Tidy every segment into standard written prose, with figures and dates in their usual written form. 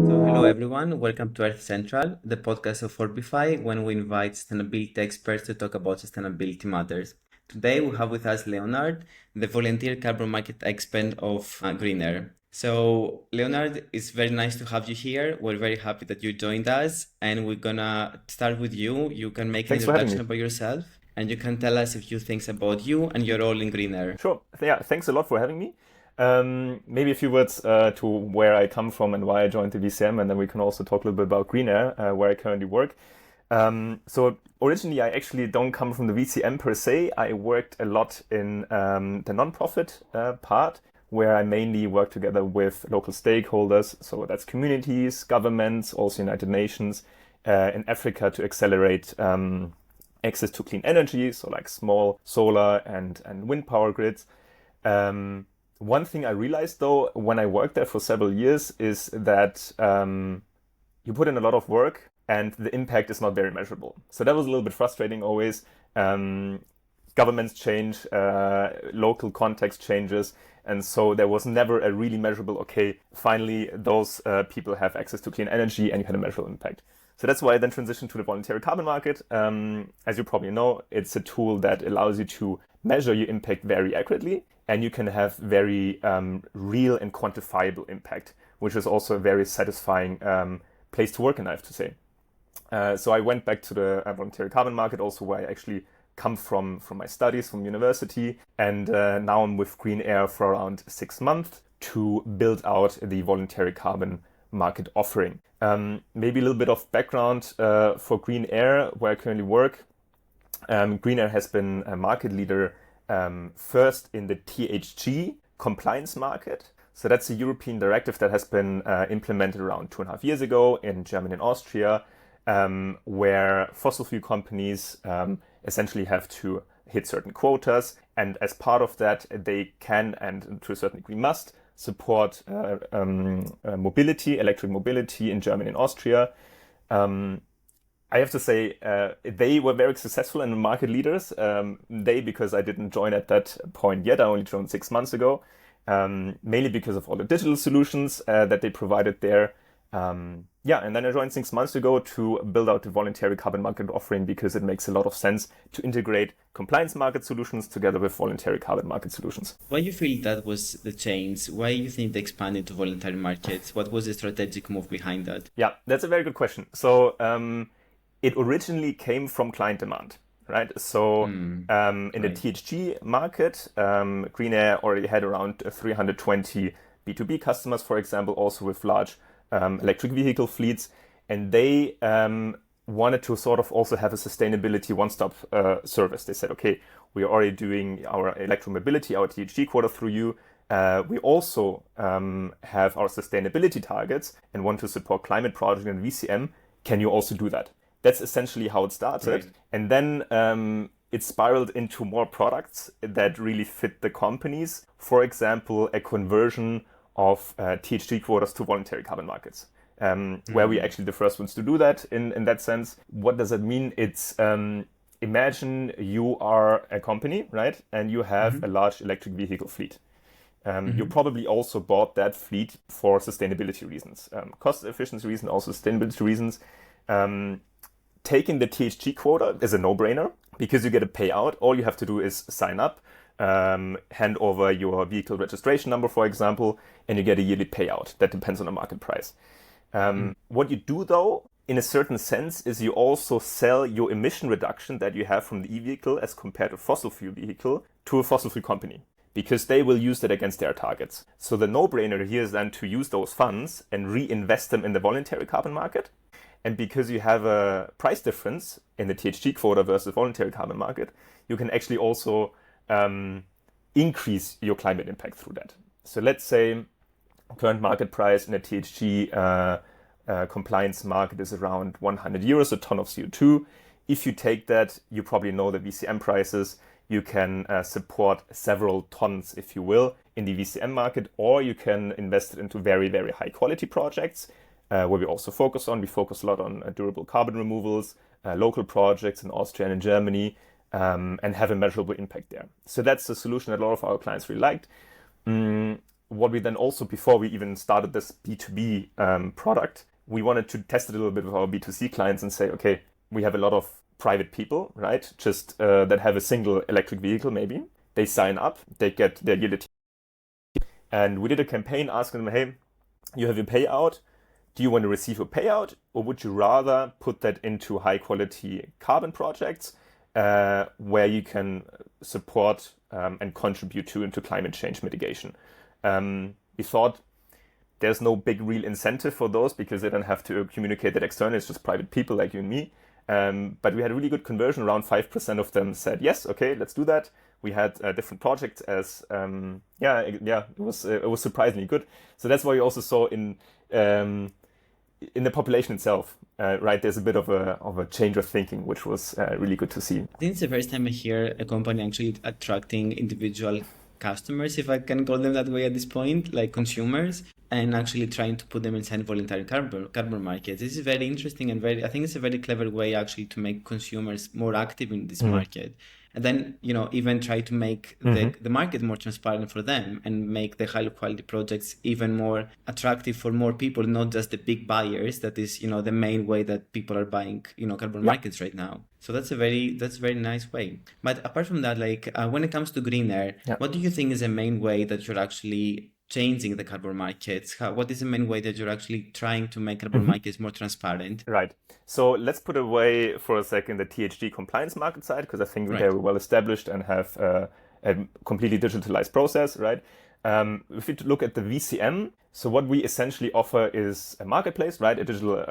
So, hello everyone, welcome to Earth Central, the podcast of Forbify, when we invite sustainability experts to talk about sustainability matters. Today we have with us Leonhard, the Volunteer Carbon Market Expert of GreenAir. So, Leonhard, it's very nice to have you here. We're very happy that you joined us, and we're gonna start with you. You can make an Thanks for having introduction me. about yourself, and you can tell us a few things about you and your role in GreenAir. Sure. Yeah, thanks a lot for having me. Maybe a few words to where I come from and why I joined the VCM, and then we can also talk a little bit about GreenAir, where I currently work. So originally, I actually don't come from the VCM per se. I worked a lot in the nonprofit part, where I mainly work together with local stakeholders. So that's communities, governments, also United Nations, in Africa to accelerate access to clean energy, so like small solar and wind power grids. One thing I realized though, when I worked there for several years, is that you put in a lot of work and the impact is not very measurable. So that was a little bit frustrating always. Governments change, local context changes, and so there was never a really measurable, okay, finally those people have access to clean energy and you had a measurable impact. So that's why I then transitioned to the voluntary carbon market. As you probably know, it's a tool that allows you to measure your impact very accurately, and you can have very real and quantifiable impact, which is also a very satisfying place to work in, I have to say. So I went back to the voluntary carbon market, also where I actually come from my studies from university, and now I'm with GreenAir for around 6 months to build out the voluntary carbon market offering. Maybe a little bit of background for GreenAir, where I currently work. GreenAir has been a market leader first in the THG compliance market. So that's a European directive that has been implemented around 2.5 years ago in Germany and Austria, where fossil fuel companies essentially have to hit certain quotas. And as part of that, they can, and to a certain degree must, support mobility, electric mobility in Germany and Austria. I have to say, they were very successful and market leaders. Because I didn't join at that point yet. I only joined 6 months ago, mainly because of all the digital solutions that they provided there. And then I joined 6 months ago to build out the voluntary carbon market offering because it makes a lot of sense to integrate compliance market solutions together with voluntary carbon market solutions. Why you feel that was the change? Why you think they expanded to voluntary markets? What was the strategic move behind that? Yeah, that's a very good question. So it originally came from client demand, right? So in the THG market, GreenAir already had around 320 B2B customers, for example, also with large electric vehicle fleets, and they wanted to sort of also have a sustainability one-stop service. They said, okay, we are already doing our electromobility, our THG quota through you. We also have our sustainability targets and want to support climate projects in VCM. Can you also do that? That's essentially how it started. Right. And then it spiraled into more products that really fit the companies. For example, a conversion of THG quotas to voluntary carbon markets, where we actually the first ones to do that in that sense. What does that mean? It's imagine you are a company, right? And you have a large electric vehicle fleet. You probably also bought that fleet for sustainability reasons, cost efficiency reasons, also sustainability reasons. Taking the THG quota is a no-brainer because you get a payout. All you have to do is sign up, hand over your vehicle registration number, for example, and you get a yearly payout. That depends on the market price. What you do, though, in a certain sense, is you also sell your emission reduction that you have from the e-vehicle as compared to fossil fuel vehicle to a fossil fuel company, because they will use that against their targets. So the no-brainer here is then to use those funds and reinvest them in the voluntary carbon market. And because you have a price difference in the THG quota versus voluntary carbon market, you can actually also increase your climate impact through that. So let's say current market price in a THG compliance market is around 100 euros a ton of CO2. If you take that, you probably know the VCM prices. You can support several tons, if you will, in the VCM market, or you can invest it into very, very high quality projects, where we also focus on. We focus a lot on durable carbon removals, local projects in Austria and in Germany, and have a measurable impact there. So that's the solution that a lot of our clients really liked. what we then also, before we even started this B2B product, we wanted to test it a little bit with our B2C clients and say, okay, we have a lot of private people, right? Just that have a single electric vehicle, maybe. They sign up, they get their yearly. And we did a campaign asking them, hey, you have your payout. Do you want to receive a payout, or would you rather put that into high quality carbon projects where you can support and contribute into climate change mitigation? We thought there's no big real incentive for those because they don't have to communicate that externally. It's just private people like you and me. But we had a really good conversion. Around 5% of them said, yes, okay, let's do that. We had different projects as, it was surprisingly good. So that's why you also saw in the population itself, right, there's a bit of a change of thinking, which was really good to see. I think it's the first time I hear a company actually attracting individual customers, if I can call them that way at this point, like consumers, and actually trying to put them inside voluntary carbon markets. This is very interesting and I think it's a very clever way actually to make consumers more active in this market. And then, even try to make the market more transparent for them and make the high quality projects even more attractive for more people, not just the big buyers. That is, the main way that people are buying, carbon markets right now. So that's a very nice way. But apart from that, when it comes to GreenAir, what do you think is the main way that you're actually changing the carbon markets? What is the main way that you're actually trying to make carbon markets more transparent? Right. So let's put away for a second the THG compliance market side, because I think they're well established and have a completely digitalized process, right? If you look at the VCM, so what we essentially offer is a marketplace, right? A digital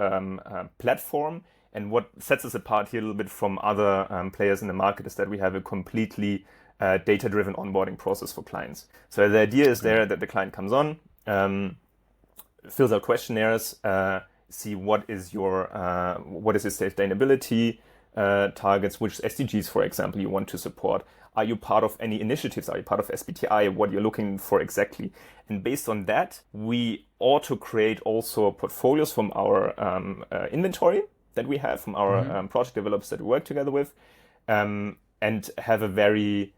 platform. And what sets us apart here a little bit from other players in the market is that we have a completely data-driven onboarding process for clients. So the idea is there that the client comes on, fills out questionnaires, see what is your sustainability targets, which SDGs, for example, you want to support. Are you part of any initiatives? Are you part of SBTI? What you're looking for exactly? And based on that, we auto create also portfolios from our inventory that we have from our project developers that we work together with, and have a very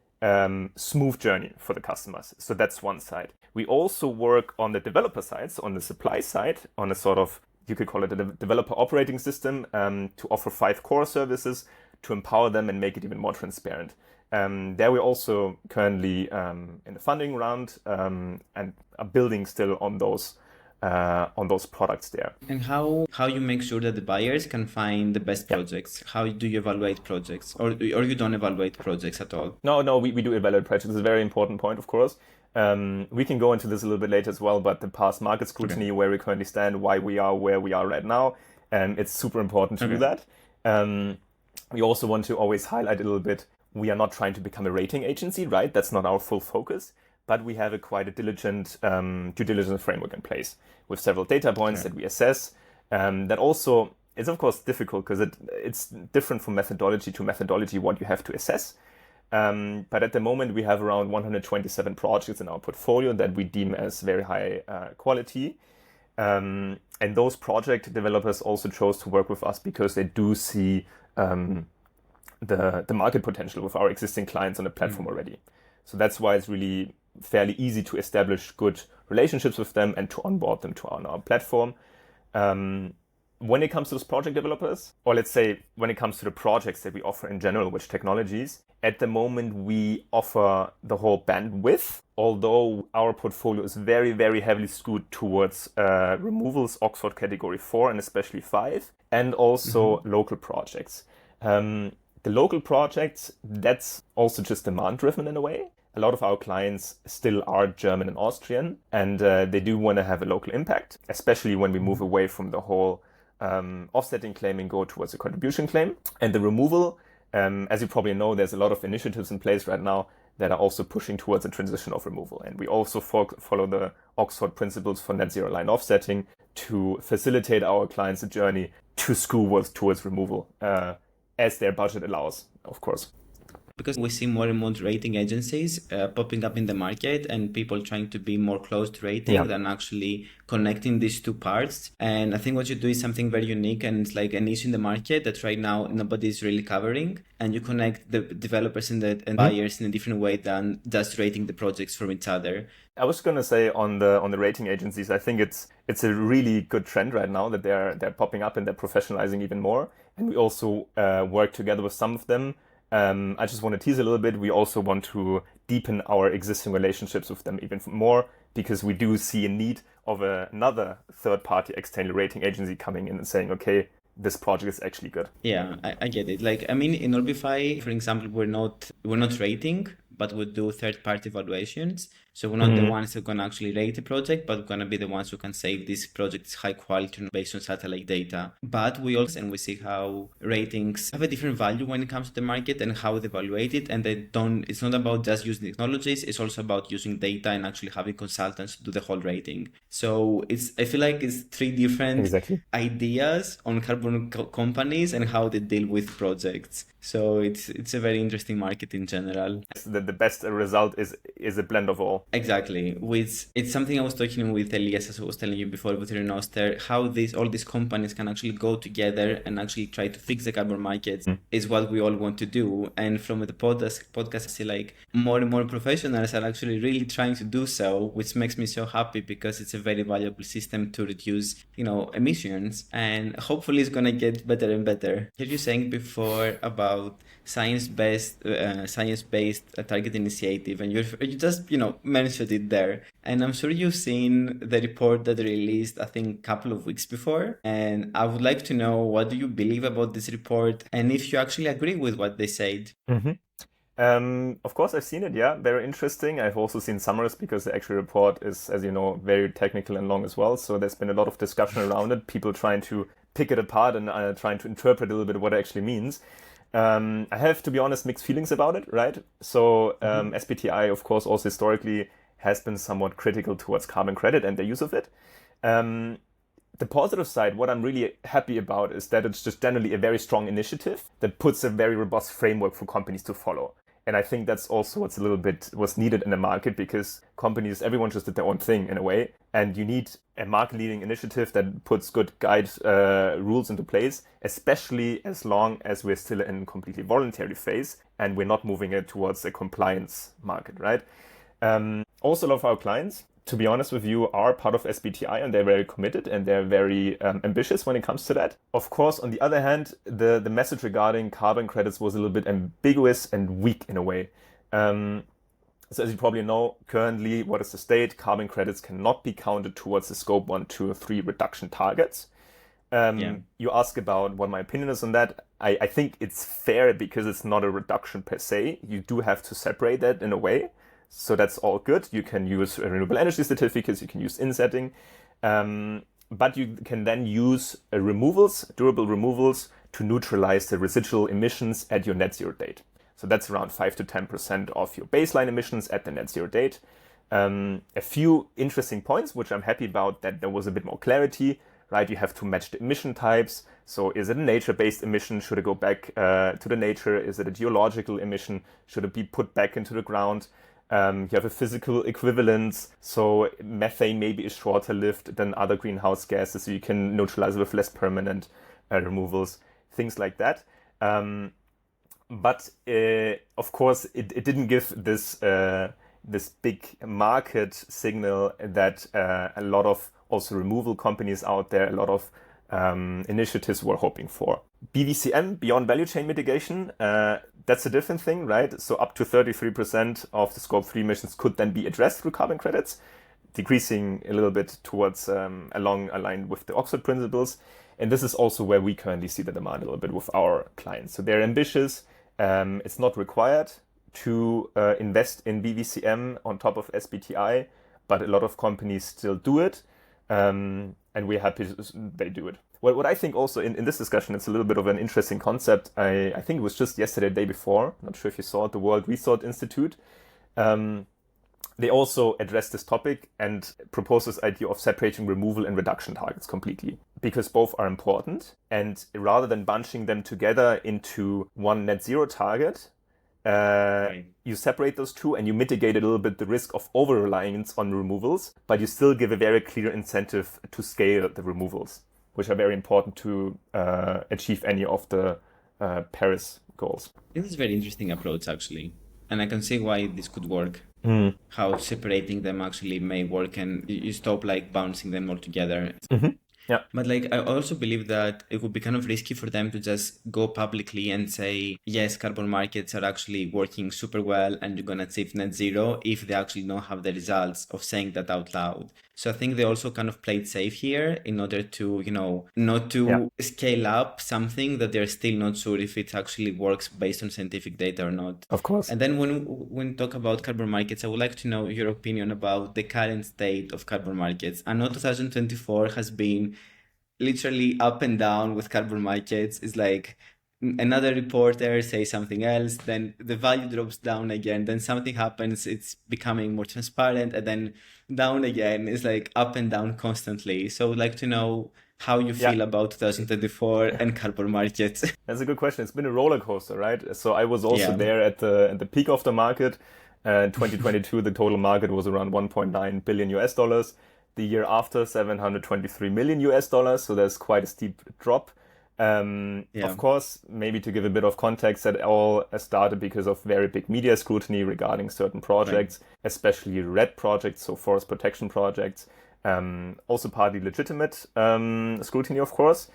smooth journey for the customers. So that's one side. We also work on the developer side, so on the supply side, on a sort of, you could call it a developer operating system, to offer 5 core services to empower them and make it even more transparent. There we're also currently in the funding round and are building still on those products there. And how you make sure that the buyers can find the best projects? How do you evaluate projects, or you don't evaluate projects at all? No, we do evaluate projects. It's a very important point, of course. We can go into this a little bit later as well, but the past market scrutiny, where we currently stand, why we are where we are right now, it's super important to do that. We also want to always highlight a little bit, we are not trying to become a rating agency, right? That's not our full focus. But we have quite a diligent due diligence framework in place with several data points that we assess. That also is, of course, difficult because it's different from methodology to methodology what you have to assess. But at the moment, we have around 127 projects in our portfolio that we deem as very high quality. And those project developers also chose to work with us because they do see the market potential with our existing clients on the platform already. So that's why it's really fairly easy to establish good relationships with them and to onboard them to our platform. When it comes to those project developers, or let's say when it comes to the projects that we offer in general, which technologies, at the moment we offer the whole bandwidth, although our portfolio is very, very heavily skewed towards removals, Oxford category 4 and especially 5, and also local projects. The local projects, that's also just demand driven in a way. A lot of our clients still are German and Austrian, and they do want to have a local impact, especially when we move away from the whole offsetting claim and go towards a contribution claim. And the removal, as you probably know, there's a lot of initiatives in place right now that are also pushing towards a transition of removal. And we also follow the Oxford principles for net zero line offsetting to facilitate our clients' journey to school towards removal, as their budget allows, of course. because we see more and more rating agencies popping up in the market and people trying to be more close to rating than actually connecting these two parts. And I think what you do is something very unique, and it's like a niche in the market that right now nobody is really covering. And you connect the developers and buyers in a different way than just rating the projects from each other. I was going to say on the rating agencies, I think it's a really good trend right now that they're popping up and they're professionalizing even more. And we also work together with some of them. I just want to tease a little bit. We also want to deepen our existing relationships with them even more, because we do see a need of another third-party external rating agency coming in and saying, okay, this project is actually good. Yeah, I get it. Like, I mean, in Orbify, for example, we're not rating, but we do third-party evaluations. So we're not the ones who can actually rate a project, but we're going to be the ones who can say if this project is high quality based on satellite data. But we also, and we see how ratings have a different value when it comes to the market and how they evaluate it. And it's not about just using technologies, it's also about using data and actually having consultants do the whole rating. So I feel like it's three different ideas on carbon companies and how they deal with projects. So it's a very interesting market in general. The best result is a blend of all. Exactly. It's something I was talking with Elias, as I was telling you before, with Renoster, how all these companies can actually go together and actually try to fix the carbon markets is what we all want to do. And from the podcast, I see like more and more professionals are actually really trying to do so, which makes me so happy because it's a very valuable system to reduce, emissions, and hopefully it's gonna get better and better. Heard you saying before about science-based target initiative, and you just mentioned it there, and I'm sure you've seen the report that they released I think a couple of weeks before, and I would like to know, what do you believe about this report and if you actually agree with what they said? Of course, I've seen it. Yeah, very interesting. I've also seen summaries because the actual report is, as you know, very technical and long as well. So there's been a lot of discussion around it, people trying to pick it apart and trying to interpret a little bit what it actually means. I have, to be honest, mixed feelings about it, right? So SBTI, of course, also historically has been somewhat critical towards carbon credit and the use of it. The positive side, what I'm really happy about, is that it's just generally a very strong initiative that puts a very robust framework for companies to follow. And I think that's also what's needed in the market, because everyone just did their own thing in a way. And you need a market-leading initiative that puts good guide rules into place, especially as long as we're still in a completely voluntary phase and we're not moving it towards a compliance market, right? Also, a lot of our clients, to be honest with you, are part of SBTI and they're very committed and they're very ambitious when it comes to that. Of course, on the other hand, the message regarding carbon credits was a little bit ambiguous and weak in a way. So as you probably know, currently, what is the state? Carbon credits cannot be counted towards the scope 1, 2, or 3 reduction targets. You ask about what my opinion is on that. I think it's fair because it's not a reduction per se. You do have to separate that in a way. So that's all good. You can use renewable energy certificates, you can use insetting, but you can then use durable removals, to neutralize the residual emissions at your net zero date. So that's around 5 to 10% of your baseline emissions at the net zero date. A few interesting points, which I'm happy about, that there was a bit more clarity, right? You have to match the emission types. So is it a nature-based emission? Should it go back to the nature? Is it a geological emission? Should it be put back into the ground? You have a physical equivalence, so methane maybe is shorter lived than other greenhouse gases, so you can neutralize with less permanent removals, things like that. But of course, it didn't give this big market signal that a lot of also removal companies out there, a lot of initiatives were hoping for. BVCM, beyond value chain mitigation, that's a different thing, right? So up to 33% of the scope 3 emissions could then be addressed through carbon credits, decreasing a little bit towards aligned with the Oxford principles. And this is also where we currently see the demand a little bit with our clients. So they're ambitious. It's not required to invest in BVCM on top of SBTI, but a lot of companies still do it. And we're happy they do it. What I think also in this discussion, it's a little bit of an interesting concept. I think it was just yesterday, the day before, I'm not sure if you saw it, the World Resource Institute. They also addressed this topic and proposed this idea of separating removal and reduction targets completely, because both are important. And rather than bunching them together into one net zero target, Right. you separate those two and you mitigate a little bit the risk of over-reliance on removals, but you still give a very clear incentive to scale the removals, which are very important to achieve any of the Paris goals. This is a very interesting approach, actually. And I can see why this could work. How separating them actually may work, and you stop like bouncing them all together. Yeah. But like, I also believe that it would be kind of risky for them to just go publicly and say, yes, carbon markets are actually working super well and you're going to achieve net zero if they actually don't have the results of saying that out loud. So I think they also kind of played safe here in order to, not to scale up something that they're still not sure if it actually works based on scientific data or not. Of course. And then when we talk about carbon markets, I would like to know your opinion about the current state of carbon markets. I know 2024 has been literally up and down with carbon markets. It's like another reporter says something else, then the value drops down again, then something happens, it's becoming more transparent, and then down again. It's like up and down constantly. So I'd like to know how you feel about 2024 and carbon markets. That's a good question. It's been a roller coaster, right? So I was also there at the peak of the market. 2022, the total market was around 1.9 billion US dollars. The year after, 723 million US dollars. So there's quite a steep drop. Of course, maybe to give a bit of context, that all started because of very big media scrutiny regarding certain projects, especially red projects, so forest protection projects. Also partly legitimate scrutiny, of course.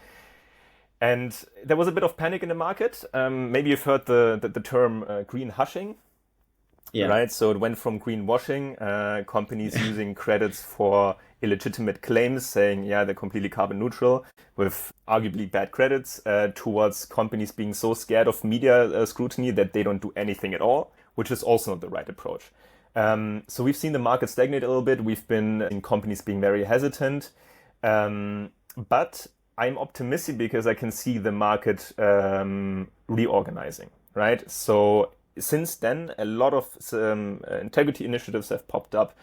And there was a bit of panic in the market. Maybe you've heard the term green hushing. Yeah. Right. So it went from greenwashing, companies using credits for illegitimate claims, saying, they're completely carbon neutral with arguably bad credits, towards companies being so scared of media scrutiny that they don't do anything at all, which is also not the right approach. So we've seen the market stagnate a little bit. We've been in companies being very hesitant. But I'm optimistic because I can see the market reorganizing, right? So since then, a lot of integrity initiatives have popped up.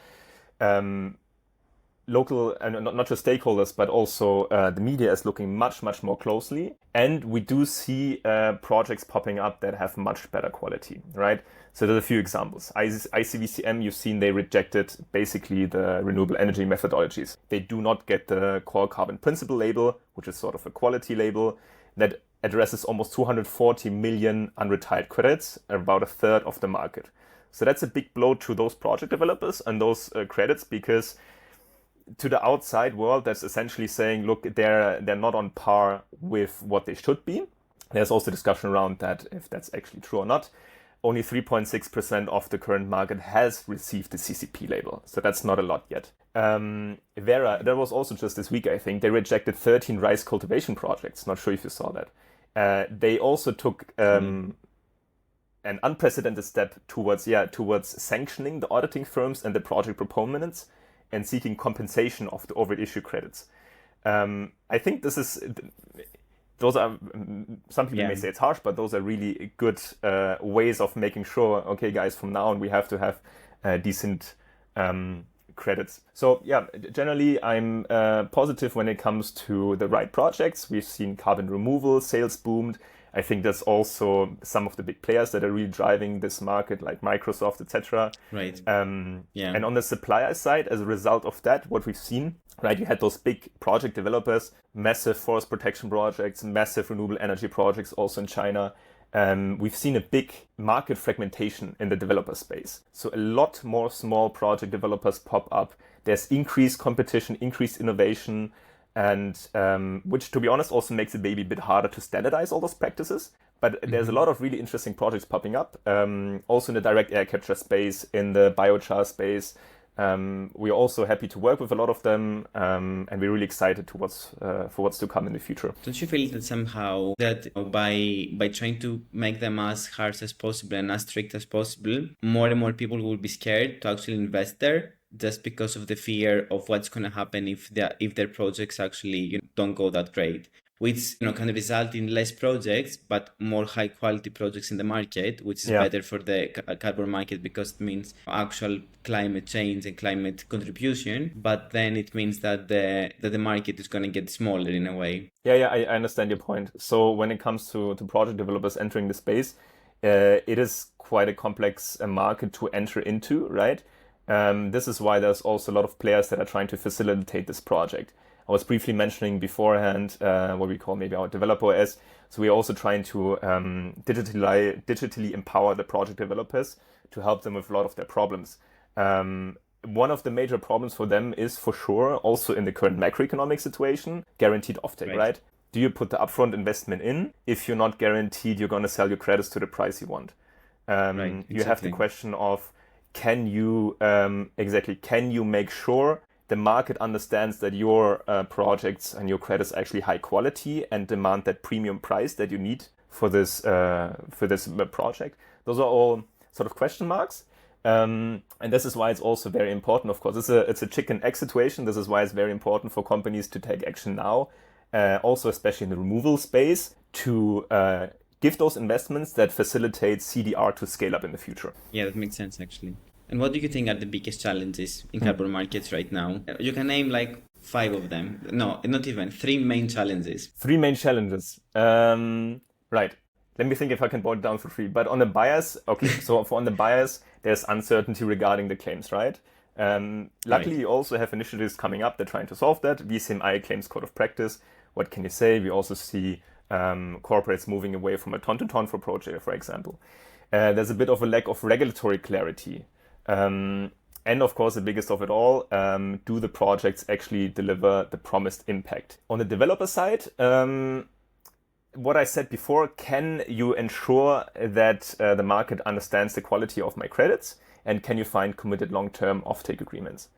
Local, and not just stakeholders, but also the media is looking much, much more closely. And we do see projects popping up that have much better quality, right? So there's a few examples. ICVCM, you've seen they rejected basically the renewable energy methodologies. They do not get the core carbon principle label, which is sort of a quality label that addresses almost 240 million unretired credits, about a third of the market. So that's a big blow to those project developers and those credits, because to the outside world, that's essentially saying, look, they're not on par with what they should be. There's also discussion around that, if that's actually true or not. Only 3.6% of the current market has received the CCP label. So that's not a lot yet. Vera, that was also just this week, I think, they rejected 13 rice cultivation projects. Not sure if you saw that. They also took an unprecedented step towards sanctioning the auditing firms and the project proponents and seeking compensation of the over-issue credits. I think those are, some people may say it's harsh, but those are really good ways of making sure, okay, guys, from now on we have to have decent credits. So generally I'm positive when it comes to the right projects. We've seen carbon removal, sales boomed. I think there's also some of the big players that are really driving this market, like Microsoft, etc. Right. And on the supplier side, as a result of that, what we've seen, right, you had those big project developers, massive forest protection projects, massive renewable energy projects also in China. We've seen a big market fragmentation in the developer space. So a lot more small project developers pop up. There's increased competition, increased innovation, and which, to be honest, also makes it maybe a bit harder to standardize all those practices. But there's a lot of really interesting projects popping up, also in the direct air capture space, in the biochar space. We're also happy to work with a lot of them, and we're really excited for what's to come in the future. Don't you feel that somehow that by trying to make them as harsh as possible and as strict as possible, more and more people will be scared to actually invest there, just because of the fear of what's going to happen if their projects actually don't go that great, which can result in less projects but more high quality projects in the market, which is better for the carbon market because it means actual climate change and climate contribution. But then it means that the market is going to get smaller in a way. I understand your point. So when it comes to project developers entering the space, it is quite a complex market to enter into, right? This is why there's also a lot of players that are trying to facilitate this project. I was briefly mentioning beforehand what we call maybe our developer OS. So we're also trying to digitally empower the project developers to help them with a lot of their problems. One of the major problems for them is for sure, also in the current macroeconomic situation, guaranteed offtake, right? Do you put the upfront investment in if you're not guaranteed you're going to sell your credits to the price you want? You have the question of, can you make sure the market understands that your projects and your credits are actually high quality and demand that premium price that you need for this project? Those are all sort of question marks. And this is why it's also very important, of course. It's a chicken egg situation. This is why it's very important for companies to take action now, also especially in the removal space, to give those investments that facilitate CDR to scale up in the future. Yeah, that makes sense actually. And what do you think are the biggest challenges in carbon markets right now? You can name like 5 of them. No, not even. 3 main challenges. 3 main challenges. Right. Let me think if I can boil it down to 3. But on the buyers, okay, so on the buyers, there's uncertainty regarding the claims, right? Luckily, you also have initiatives coming up that are trying to solve that. VCMI claims code of practice. What can you say? We also see corporates moving away from a ton-to-ton for project, for example. There's a bit of a lack of regulatory clarity. And of course, the biggest of it all, do the projects actually deliver the promised impact? On the developer side, what I said before, can you ensure that the market understands the quality of my credits? And can you find committed long-term offtake agreements?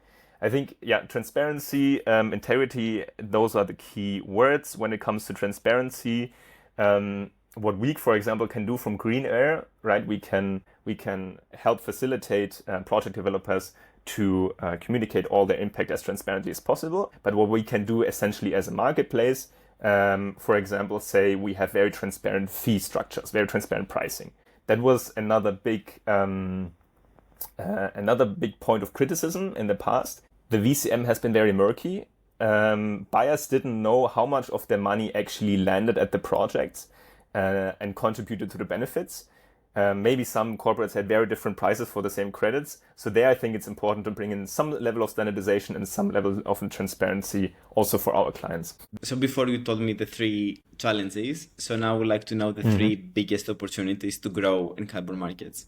I think, transparency, integrity, those are the key words when it comes to transparency. What we, for example, can do from GreenAir, right? We can help facilitate project developers to communicate all their impact as transparently as possible. But what we can do essentially as a marketplace, for example, say we have very transparent fee structures, very transparent pricing. That was another big point of criticism in the past. The VCM has been very murky. Buyers didn't know how much of their money actually landed at the projects and contributed to the benefits. Maybe some corporates had very different prices for the same credits. So there, I think it's important to bring in some level of standardization and some level of transparency also for our clients. So before you told me the 3 challenges, so now I would like to know the 3 biggest opportunities to grow in carbon markets.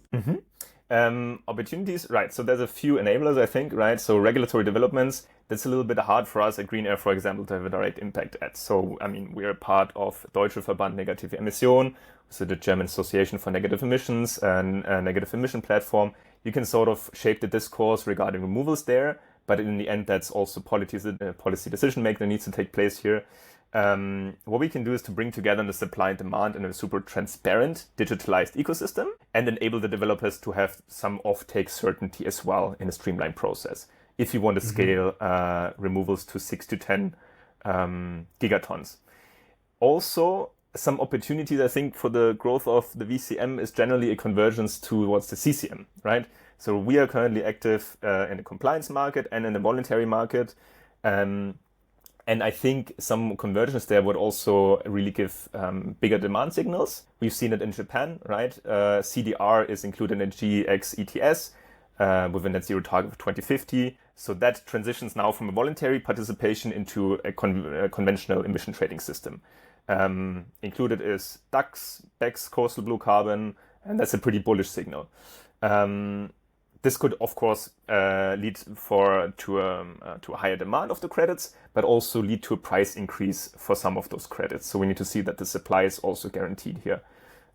Opportunities, right. So there's a few enablers, I think, right? So regulatory developments, that's a little bit hard for us at GreenAir, for example, to have a direct impact at. So, I mean, we're a part of Deutsche Verband Negative Emission, so the German Association for Negative Emissions and a negative emission platform. You can sort of shape the discourse regarding removals there, but in the end, that's also policy decision making that needs to take place here. What we can do is to bring together the supply and demand in a super transparent, digitalized ecosystem and enable the developers to have some offtake certainty as well in a streamlined process. If you want to scale removals to 6 to 10 gigatons. Also, some opportunities, I think, for the growth of the VCM is generally a convergence towards the CCM, right? So we are currently active in the compliance market and in the voluntary market. And I think some convergence there would also really give bigger demand signals. We've seen it in Japan, right? CDR is included in the GX ETS with a net zero target of 2050. So that transitions now from a voluntary participation into a conventional emission trading system. Included is DAX, BEX, coastal blue carbon, and that's a pretty bullish signal. This could, of course, lead to a higher demand of the credits, but also lead to a price increase for some of those credits. So we need to see that the supply is also guaranteed here.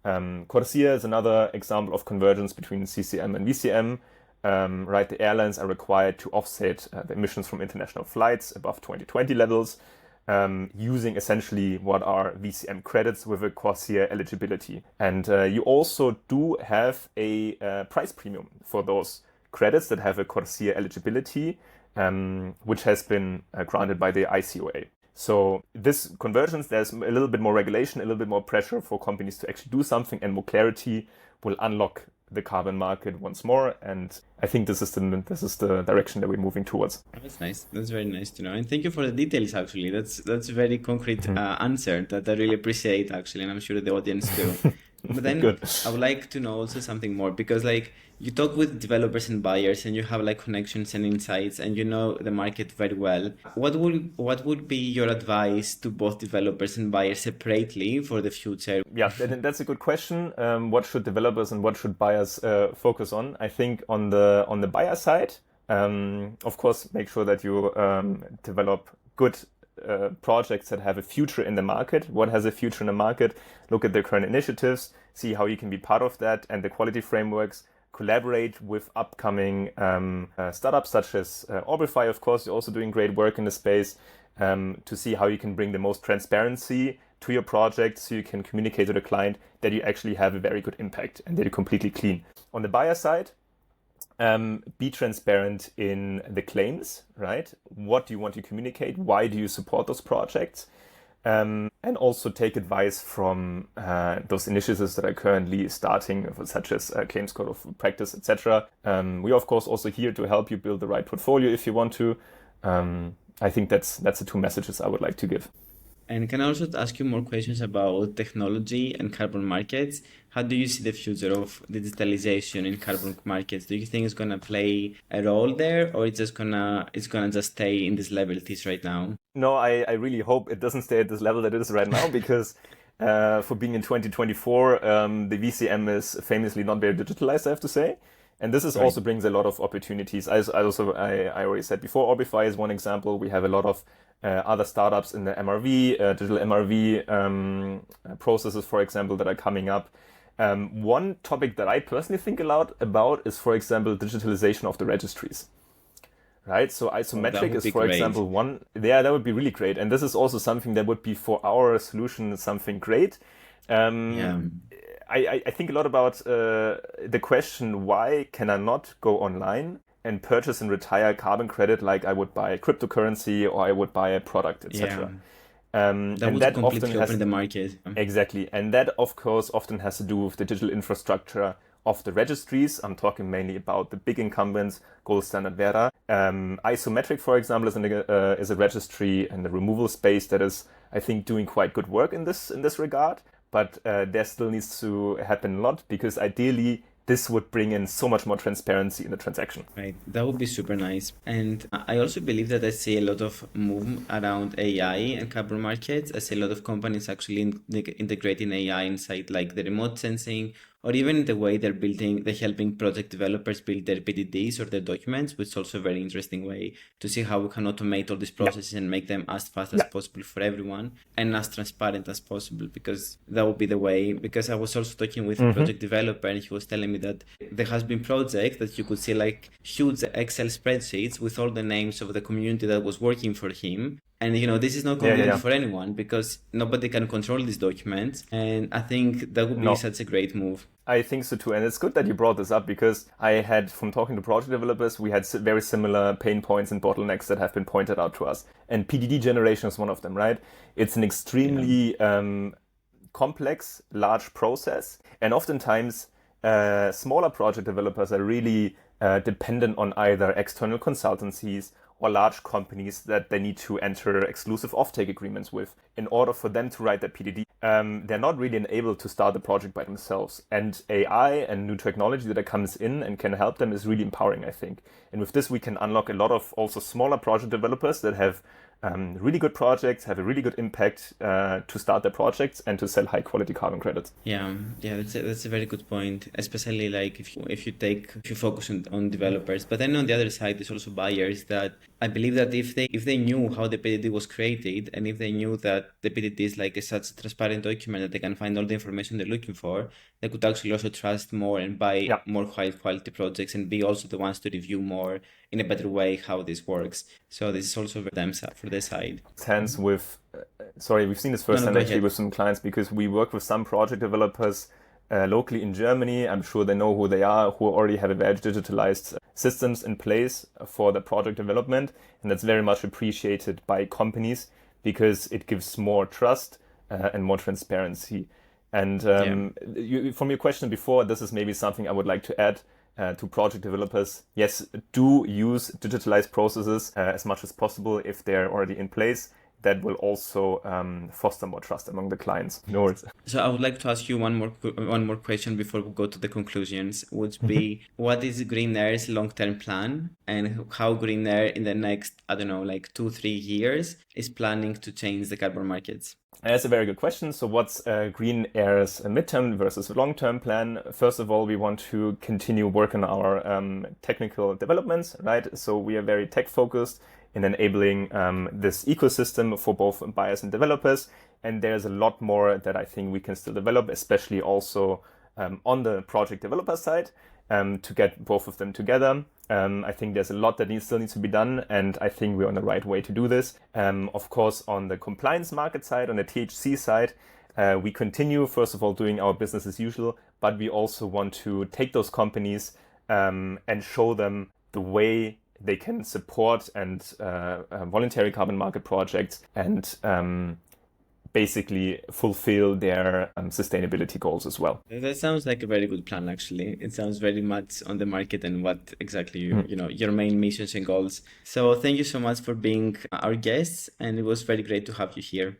CORSIA is another example of convergence between CCM and VCM. Right, the airlines are required to offset the emissions from international flights above 2020 levels, using essentially what are VCM credits with a CORSIA eligibility. And you also do have a price premium for those credits that have a CORSIA eligibility, which has been granted by the ICOA. So this convergence, there's a little bit more regulation, a little bit more pressure for companies to actually do something, and more clarity will unlock the carbon market once more. And I think this is the direction that we're moving towards. That's nice. That's very nice to know. And thank you for the details, actually. That's a very concrete answer that I really appreciate, actually, and I'm sure the audience too. But then Good. I would like to know also something more because like you talk with developers and buyers and you have like connections and insights and you know the market very well. What would be your advice to both developers and buyers separately for the future? Yeah, that's a good question. What should developers and what should buyers focus on? I think on the buyer side, of course, make sure that you develop good projects that have a future in the market. What has a future in the market? Look at their current initiatives, see how you can be part of that and the quality frameworks. Collaborate with upcoming startups such as Orbify, of course. You're also doing great work in the space to see how you can bring the most transparency to your project so you can communicate to the client that you actually have a very good impact and that you're completely clean. On the buyer side, be transparent in the claims, right? What do you want to communicate? Why do you support those projects? And also take advice from those initiatives that are currently starting, such as claims code of practice, etc. We are, of course, also here to help you build the right portfolio if you want to. I think that's the two messages I would like to give. And can I also ask you more questions about technology and carbon markets? How do you see the future of digitalization in carbon markets? Do you think it's gonna play a role there, or it's gonna just stay in this level it is right now? No, I really hope it doesn't stay at this level that it is right now because for being in 2024, the VCM is famously not very digitalized, I have to say. And this is Right. also brings a lot of opportunities. I already said before, Orbify is one example. We have a lot of other startups in the MRV, digital MRV processes, for example, that are coming up. One topic that I personally think a lot about is, for example, digitalization of the registries. Right, so Oh, that isometric would is, be for great. example, one. Yeah, that would be really great, and this is also something that would be for our solution something great. Um, Yeah. I think a lot about the question, why can I not go online and purchase and retire carbon credit like I would buy cryptocurrency or I would buy a product, Yeah. etc. That And would that often completely open has the market. exactly, and that of course often has to do with the digital infrastructure of the registries. I'm talking mainly about the big incumbents, Gold Standard Vera. Isometric, for example, is a registry in the removal space that is, I think, doing quite good work in this regard. But there still needs to happen a lot because ideally this would bring in so much more transparency in the transaction. Right, that would be super nice. And I also believe that I see a lot of move around AI and carbon markets. I see a lot of companies actually integrating AI inside like the remote sensing or even the way they're helping project developers build their PDDs or their documents, which is also a very interesting way to see how we can automate all these Yeah, processes and make them as fast as yeah. possible for everyone and as transparent as possible, because that would be the way. Because I was also talking with a Hmm. project developer and he was telling me that there has been projects that you could see like huge Excel spreadsheets with all the names of the community that was working for him. And this is not Yeah, yeah, convenient yeah. for anyone because nobody can control these documents. And I think that would be No, such a great move. I think so too. And it's good that you brought this up because I had, from talking to project developers, we had very similar pain points and bottlenecks that have been pointed out to us. And PDD generation is one of them, right? It's an Yeah. extremely complex, large process. And oftentimes, smaller project developers are really dependent on either external consultancies or large companies that they need to enter exclusive offtake agreements with in order for them to write that PDD. They're not really enabled to start the project by themselves. And AI and new technology that comes in and can help them is really empowering, I think. And with this, we can unlock a lot of also smaller project developers that have really good projects, have a really good impact to start their projects and to sell high quality carbon credits. Yeah, that's a very good point. Especially like if you focus on developers, but then on the other side, there's also buyers that I believe that if they knew how the PDD was created and if they knew that the PDD is like such a transparent document that they can find all the information they're looking for, they could actually also trust more and buy Yeah. more high quality projects and be also the ones to review more in a better way how this works. So this is also for their side. Hands with, sorry, we've seen this No, no, firsthand go actually ahead. with some clients because we work with some project developers locally in Germany. I'm sure they know who they are, who already have a very digitalized systems in place for the project development. And that's very much appreciated by companies because it gives more trust and more transparency. And Yeah. from your question before, this is maybe something I would like to add to project developers. Yes, do use digitalized processes as much as possible if they're already in place. that will also foster more trust among the clients. No worries. So I would like to ask you one more question before we go to the conclusions. Would be what is GreenAir's long-term plan and how GreenAir in the next, I don't know, like 2-3 years is planning to change the carbon markets? That's a very good question. So what's GreenAir's midterm versus long-term plan? First of all, we want to continue working on our technical developments, right? So we are very tech-focused in enabling this ecosystem for both buyers and developers. And there's a lot more that I think we can still develop, especially also on the project developer side, to get both of them together. I think there's a lot that still needs to be done, and I think we're on the right way to do this. Of course, on the compliance market side, on the THC side, we continue, first of all, doing our business as usual, but we also want to take those companies and show them the way they can support and voluntary carbon market projects and basically fulfill their sustainability goals as well. That sounds like a very good plan, actually. It sounds very much on the market and what exactly your main missions and goals. So thank you so much for being our guests, and it was very great to have you here.